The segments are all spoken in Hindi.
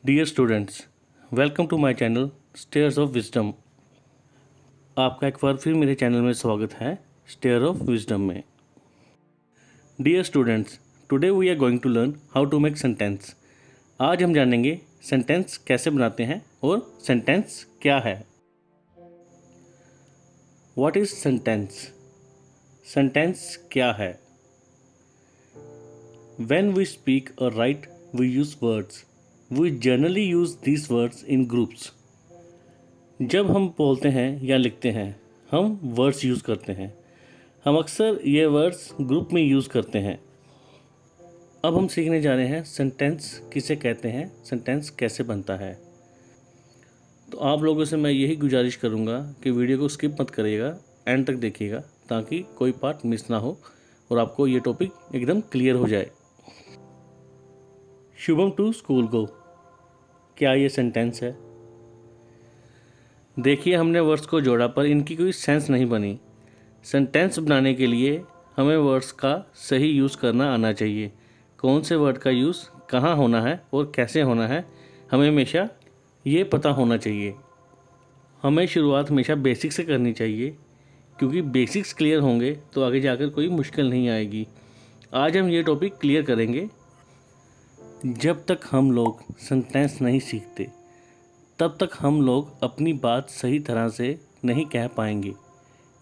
Dear students, welcome to my channel stairs of wisdom. आपका एक बार फिर मेरे चैनल में स्वागत है स्टेयर ऑफ विजडम में। Dear students, today we are going to learn how to make sentence. आज हम जानेंगे सेंटेंस कैसे बनाते हैं और सेंटेंस क्या है। What is sentence? सेंटेंस क्या है? व्हेन वी स्पीक और write we use words. We generally use these words in groups. जब हम बोलते हैं या लिखते हैं हम वर्ड्स यूज़ करते हैं। हम अक्सर ये वर्ड्स ग्रुप में यूज़ करते हैं। अब हम सीखने जा रहे हैं सेंटेंस किसे कहते हैं, सेंटेंस कैसे बनता है। तो आप लोगों से मैं यही गुजारिश करूँगा कि वीडियो को स्किप मत करिएगा, एंड तक देखिएगा ताकि कोई पार्ट मिस ना हो और आपको ये टॉपिक एकदम क्लियर हो जाए। शुभम टू स्कूल गो, क्या ये सेंटेंस है? देखिए, हमने वर्ड्स को जोड़ा पर इनकी कोई सेंस नहीं बनी। सेंटेंस बनाने के लिए हमें वर्ड्स का सही यूज़ करना आना चाहिए। कौन से वर्ड का यूज़ कहाँ होना है और कैसे होना है, हमें हमेशा ये पता होना चाहिए। हमें शुरुआत हमेशा बेसिक्स से करनी चाहिए, क्योंकि बेसिक्स क्लियर होंगे तो आगे जाकर कोई मुश्किल नहीं आएगी। आज हम ये टॉपिक क्लियर करेंगे। जब तक हम लोग सेंटेंस नहीं सीखते तब तक हम लोग अपनी बात सही तरह से नहीं कह पाएंगे।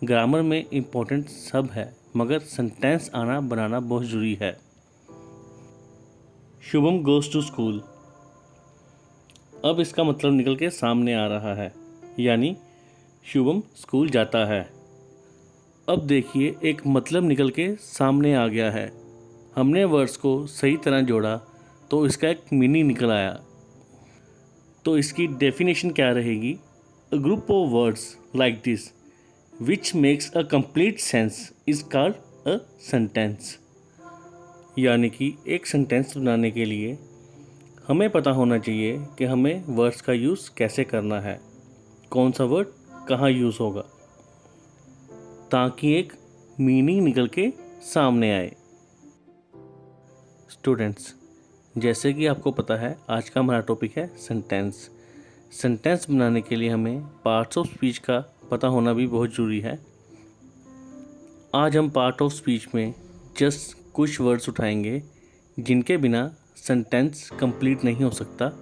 ग्रामर में इम्पोर्टेंट सब है, मगर सेंटेंस आना बनाना बहुत ज़रूरी है। शुभम गोज़ टू स्कूल, अब इसका मतलब निकल के सामने आ रहा है, यानी शुभम स्कूल जाता है। अब देखिए, एक मतलब निकल के सामने आ गया है। हमने वर्ड्स को सही तरह जोड़ा तो इसका एक मीनिंग निकल आया। तो इसकी डेफिनेशन क्या रहेगी? A group of words like this which makes a complete sense is called a sentence. यानी कि एक सेंटेंस बनाने के लिए हमें पता होना चाहिए कि हमें वर्ड्स का यूज़ कैसे करना है, कौन सा वर्ड कहाँ यूज़ होगा, ताकि एक मीनिंग निकल के सामने आए। स्टूडेंट्स, जैसे कि आपको पता है आज का हमारा टॉपिक है सेंटेंस। सेंटेंस बनाने के लिए हमें पार्ट्स ऑफ स्पीच का पता होना भी बहुत ज़रूरी है। आज हम पार्ट ऑफ स्पीच में जस्ट कुछ वर्ड्स उठाएंगे जिनके बिना सेंटेंस कंप्लीट नहीं हो सकता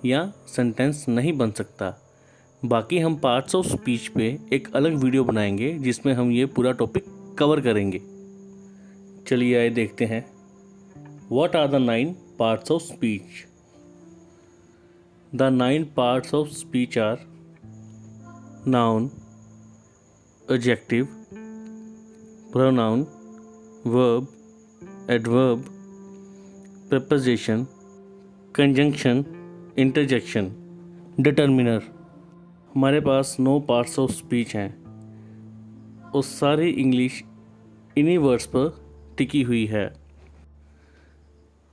या सेंटेंस नहीं बन सकता। बाकी हम पार्ट्स ऑफ स्पीच पे एक अलग वीडियो बनाएंगे जिसमें हम ये पूरा टॉपिक कवर करेंगे। चलिए आइए देखते हैं। What are the 9 parts of speech? The 9 parts of speech are noun, adjective, pronoun, verb, adverb, preposition, conjunction, interjection, determiner। हमारे पास 9 पार्ट्स ऑफ स्पीच हैं और सारी इंग्लिश इन्हीं वर्ड्स पर टिकी हुई है।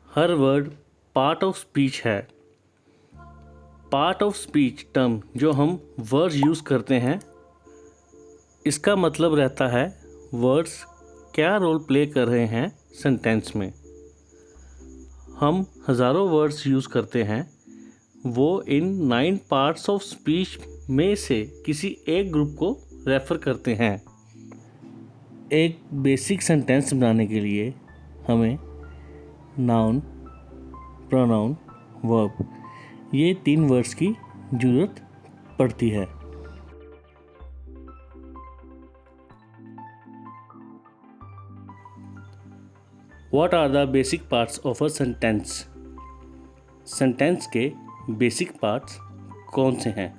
हर वर्ड पार्ट ऑफ स्पीच है। पार्ट ऑफ स्पीच टर्म जो हम वर्ड्स यूज़ करते हैं, इसका मतलब रहता है वर्ड्स क्या रोल प्ले कर रहे हैं सेंटेंस में। हम हज़ारों वर्ड्स यूज़ करते हैं, वो इन 9 पार्ट्स ऑफ स्पीच में से किसी एक ग्रुप को रेफ़र करते हैं। एक बेसिक सेंटेंस बनाने के लिए हमें नाउन, प्रोनाउन, वर्ब, ये 3 वर्ड्स की ज़रूरत पड़ती है। What are the basic parts of a sentence? Sentence के बेसिक पार्ट्स कौन से हैं?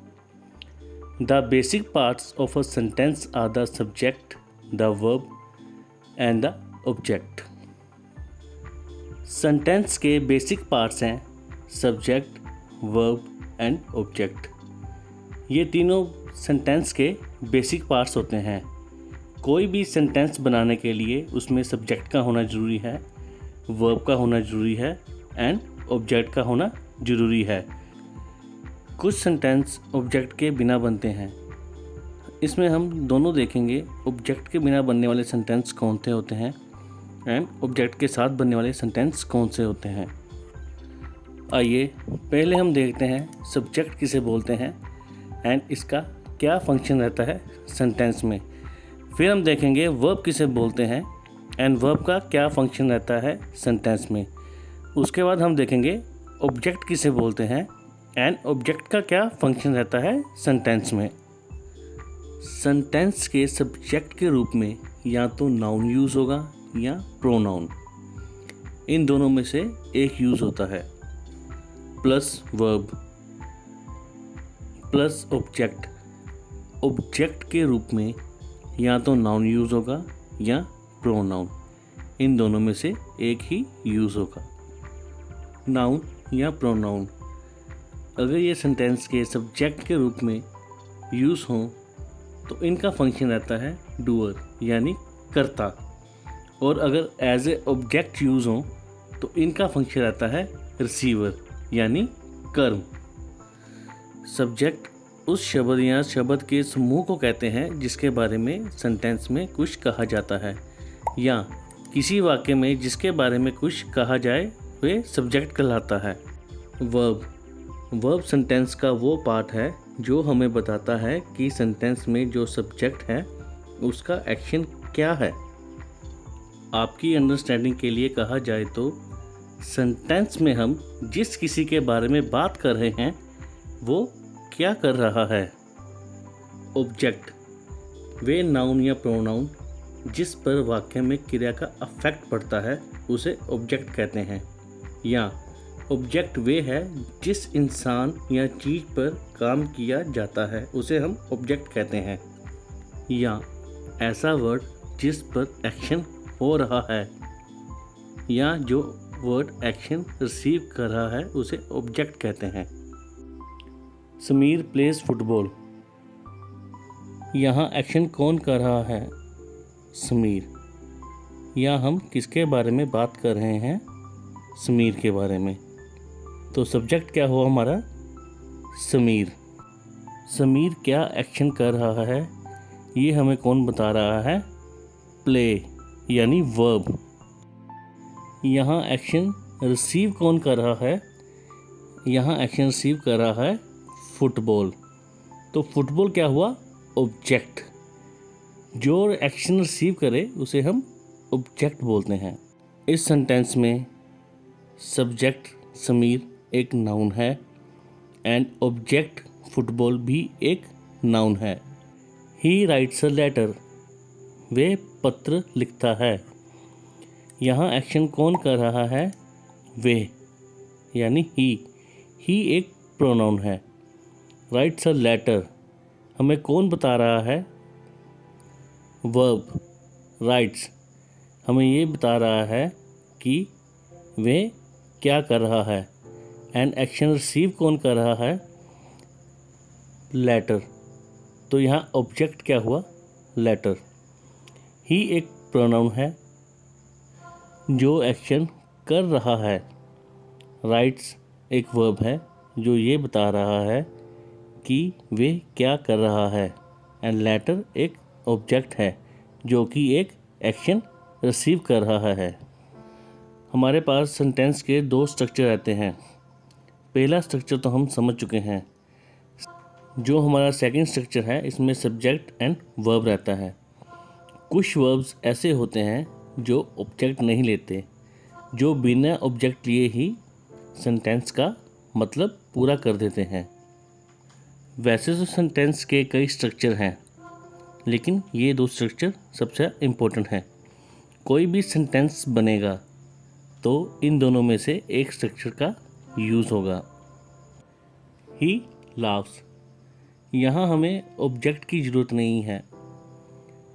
The basic parts of a sentence are the subject, the verb and the object. Sentence के बेसिक पार्ट्स हैं सब्जेक्ट, वर्ब एंड ऑब्जेक्ट। ये तीनों सेंटेंस के बेसिक पार्ट्स होते हैं। कोई भी सेंटेंस बनाने के लिए उसमें सब्जेक्ट का होना ज़रूरी है, वर्ब का होना ज़रूरी है एंड ऑब्जेक्ट का होना ज़रूरी है। कुछ सेंटेंस ऑब्जेक्ट के बिना बनते हैं। इसमें हम दोनों देखेंगे, ऑब्जेक्ट के बिना बनने वाले सेंटेंस कौन से होते हैं एंड ऑब्जेक्ट के साथ बनने वाले सेंटेंस कौन से होते हैं। आइए पहले हम देखते हैं सब्जेक्ट किसे बोलते हैं एंड इसका क्या फंक्शन रहता है सेंटेंस में। फिर हम देखेंगे वर्ब किसे बोलते हैं एंड वर्ब का क्या फंक्शन रहता है सेंटेंस में। उसके बाद हम देखेंगे ऑब्जेक्ट किसे बोलते हैं एंड ऑब्जेक्ट का क्या फंक्शन रहता है सेंटेंस में। सेंटेंस के सब्जेक्ट के रूप में या तो नाउन यूज़ होगा या प्रोनाउन, इन दोनों में से एक यूज़ होता है। Plus verb plus object, object के रूप में या तो नाउन यूज़ होगा या प्रोनाउन, इन दोनों में से एक ही यूज़ होगा। नाउन या प्रोनाउन अगर ये सेंटेंस के सब्जेक्ट के रूप में यूज़ हों तो इनका फंक्शन रहता है डूअर यानी कर्ता, और अगर एज ए ऑब्जेक्ट यूज़ हों तो इनका फंक्शन रहता है रिसीवर यानी कर्म। सब्जेक्ट उस शब्द या शब्द के समूह को कहते हैं जिसके बारे में सेंटेंस में कुछ कहा जाता है, या किसी वाक्य में जिसके बारे में कुछ कहा जाए वे सब्जेक्ट कहलाता है। वर्ब सेंटेंस का वो पार्ट है जो हमें बताता है कि सेंटेंस में जो सब्जेक्ट है उसका एक्शन क्या है। आपकी अंडरस्टैंडिंग के लिए कहा जाए तो सेंटेंस में हम जिस किसी के बारे में बात कर रहे हैं वो क्या कर रहा है। ऑब्जेक्ट वे नाउन या प्रोनाउन जिस पर वाक्य में क्रिया का अफेक्ट पड़ता है उसे ऑब्जेक्ट कहते हैं, या ऑब्जेक्ट वे है जिस इंसान या चीज़ पर काम किया जाता है उसे हम ऑब्जेक्ट कहते हैं, या ऐसा वर्ड जिस पर एक्शन हो रहा है या जो वर्ड एक्शन रिसीव कर रहा है उसे ऑब्जेक्ट कहते हैं। समीर प्लेज फुटबॉल, यहाँ एक्शन कौन कर रहा है? समीर। यहाँ हम किसके बारे में बात कर रहे हैं? समीर के बारे में। तो सब्जेक्ट क्या हुआ हमारा? समीर। समीर क्या एक्शन कर रहा है ये हमें कौन बता रहा है? प्ले यानी वर्ब। यहाँ एक्शन रिसीव कौन कर रहा है? यहाँ एक्शन रिसीव कर रहा है फुटबॉल। तो फुटबॉल क्या हुआ? ऑब्जेक्ट। जो एक्शन रिसीव करे उसे हम ऑब्जेक्ट बोलते हैं। इस सेंटेंस में सब्जेक्ट समीर एक नाउन है एंड ऑब्जेक्ट फुटबॉल भी एक नाउन है। ही राइट्स अ लेटर, वे पत्र लिखता है। यहाँ एक्शन कौन कर रहा है? वे यानी ही एक प्रोनाउन है। राइट्स अ लेटर हमें कौन बता रहा है? वर्ब राइट्स हमें ये बता रहा है कि वे क्या कर रहा है, एंड एक्शन रिसीव कौन कर रहा है? लेटर। तो यहाँ ऑब्जेक्ट क्या हुआ? लेटर। ही एक प्रोनाउन है जो एक्शन कर रहा है। राइट्स एक वर्ब है जो ये बता रहा है कि वे क्या कर रहा है, एंड लेटर एक ऑब्जेक्ट है जो कि एक एक्शन रिसीव कर रहा है। हमारे पास सेंटेंस के दो स्ट्रक्चर रहते हैं। पहला स्ट्रक्चर तो हम समझ चुके हैं। जो हमारा सेकंड स्ट्रक्चर है इसमें सब्जेक्ट एंड वर्ब रहता है। कुछ वर्ब्स ऐसे होते हैं जो ऑब्जेक्ट नहीं लेते, जो बिना ऑब्जेक्ट लिए ही सेंटेंस का मतलब पूरा कर देते हैं। वैसे तो सेंटेंस के कई स्ट्रक्चर हैं, लेकिन ये दो स्ट्रक्चर सबसे इम्पोर्टेंट हैं। कोई भी सेंटेंस बनेगा तो इन दोनों में से एक स्ट्रक्चर का यूज़ होगा। ही लाव्स, यहाँ हमें ऑब्जेक्ट की ज़रूरत नहीं है।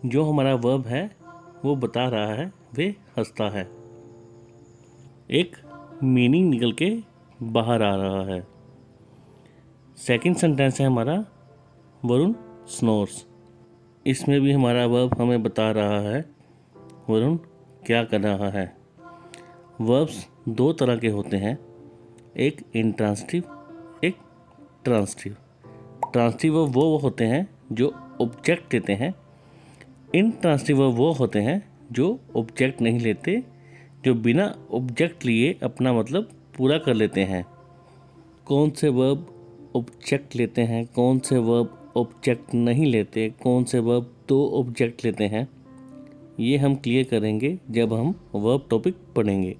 जो हमारा वर्ब है वो बता रहा है वे हंसता है। एक मीनिंग निकल के बाहर आ रहा है। सेकंड सेंटेंस है हमारा वरुण स्नोर्स। इसमें भी हमारा वर्ब हमें बता रहा है वरुण क्या कर रहा है। वर्ब्स दो तरह के होते हैं, एक इंट्रांसिटिव, एक ट्रांसिटिव। ट्रांसिटिव वर्ब वो होते हैं जो ऑब्जेक्ट देते हैं। इंट्रांसिटिव वर्ब वो होते हैं जो ऑब्जेक्ट नहीं लेते, जो बिना ऑब्जेक्ट लिए अपना मतलब पूरा कर लेते हैं। कौन से वर्ब ऑब्जेक्ट लेते हैं, कौन से वर्ब ऑब्जेक्ट नहीं लेते, कौन से वर्ब दो ऑब्जेक्ट लेते हैं, ये हम क्लियर करेंगे जब हम वर्ब टॉपिक पढ़ेंगे।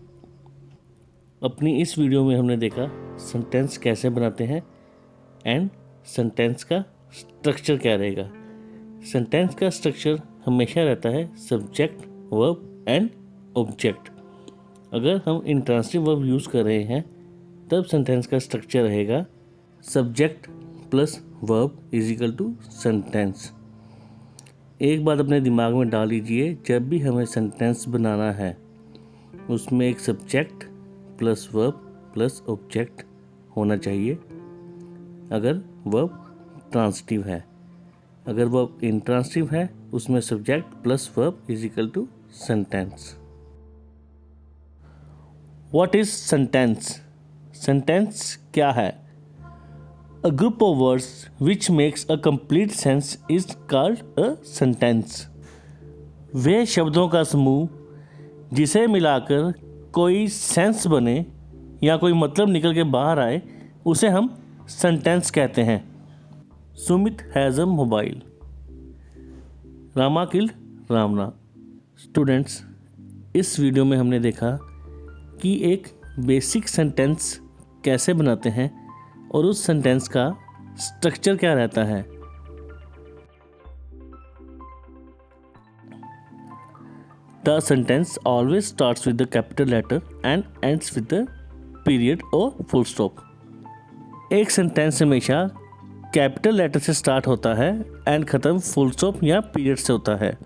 अपनी इस वीडियो में हमने देखा सेंटेंस कैसे बनाते हैं एंड सेंटेंस का स्ट्रक्चर क्या रहेगा। सेंटेंस का स्ट्रक्चर हमेशा रहता है सब्जेक्ट, वर्ब एंड ऑब्जेक्ट। अगर हम इंट्रांसिटिव वर्ब यूज़ कर रहे हैं तब सेंटेंस का स्ट्रक्चर रहेगा subject plus verb is equal to sentence. एक बात अपने दिमाग में डाल लीजिए, जब भी हमें सेंटेंस बनाना है उसमें एक subject plus verb plus object होना चाहिए अगर वर्ब ट्रांसिटिव है। अगर वर्ब इंट्रांसिटिव है उसमें subject plus verb is equal to sentence. What is sentence? Sentence क्या है? A group of words which makes a complete sense is called a sentence. वे शब्दों का समूह जिसे मिलाकर कोई सेंस बने या कोई मतलब निकल के बाहर आए उसे हम सेंटेंस कहते हैं। Sumit has a mobile, Rama killed Ravana. Students, इस वीडियो में हमने देखा कि एक बेसिक सेंटेंस कैसे बनाते हैं और उस सेंटेंस का स्ट्रक्चर क्या रहता है। The sentence always starts with the capital letter and ends with the period और फुल स्टॉप। एक सेंटेंस हमेशा कैपिटल लेटर से स्टार्ट होता है एंड ख़त्म फुल स्टॉप या पीरियड से होता है।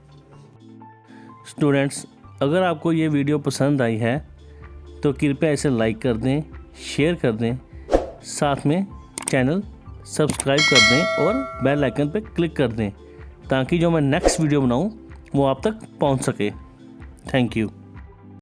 स्टूडेंट्स, अगर आपको ये वीडियो पसंद आई है तो कृपया इसे लाइक कर दें, शेयर कर दें, साथ में चैनल सब्सक्राइब कर दें और बेल आइकन पर क्लिक कर दें ताकि जो मैं नेक्स्ट वीडियो बनाऊं वो आप तक पहुंच सके। Thank you.